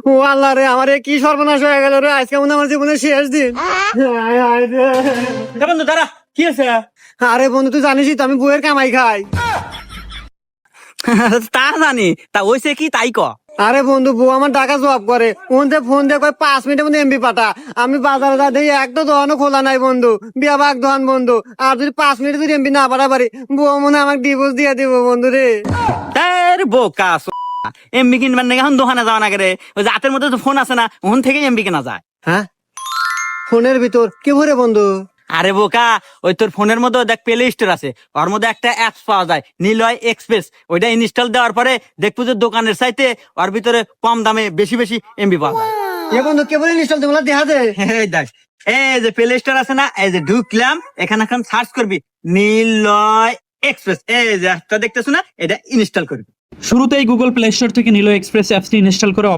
ও আল্লাহ রে, আমার এ কি সর্বনাশ হয়ে গেল রে, আজকে মনে হয় আমার জীবনের শেষ দিন। হায় হায় রে। বন্ধু দাঁড়া, কি আছে? আরে বন্ধু, তুই জানিসই তো আমি বউয়ের কামাই খাই। তা জানি, তা ওইসে কি তাই ক। আরে বন্ধু, বউ আমার টাকা জব করে, ফোন দিয়ে কয় 5 মিনিটের মধ্যে এমবি পাঠা। আমি বাজারে যা দেখি একটা দোকানও খোলা নাই বন্ধু, বিয়া বাগ দোকান বন্ধু। আর যদি 5 মিনিটে যদি এমবি না পাঠা পারি, বউ মনে হয় আমাকে ডিভোর্স দিয়ে দিব বন্ধু রে। তার বোকা এমবি কিনবার নাকি এখন দোকানে যাওয়া না রে, ওই যে হাতের মধ্যে তো ফোন আছে না, ওখান থেকে এমবি কেনা যায়। হ্যাঁ, ফোনের ভিতর কি ভরে বন্ধু? আরে বোকা, ওই তোর ফোনের মধ্যে দেখ প্লে স্টোর আছে, ওর মধ্যে একটা অ্যাপস পাওয়া যায় নিলয় এক্সপ্রেস। ওইটা ইনস্টল দেওয়ার পরে দেখবো যে দোকানের চাইতে ওর ভিতরে কম দামে বেশি বেশি এমবি পাওয়া যায়। এ বন্ধু, কে বলে ইনস্টল তোমরা দেখা দে। এই দেখ, এই যে প্লে স্টোর আছে না, এই যে ঢুকলাম, এখানে এখন সার্চ করবি নিলয় এক্সপ্রেস, এই যে একটা দেখতেছ না, এটা ইনস্টল করবি। শুরুতেই গুগল প্লে স্টোর থেকে নিলো এক্সপ্রেস অ্যাপসটি ইনস্টল করে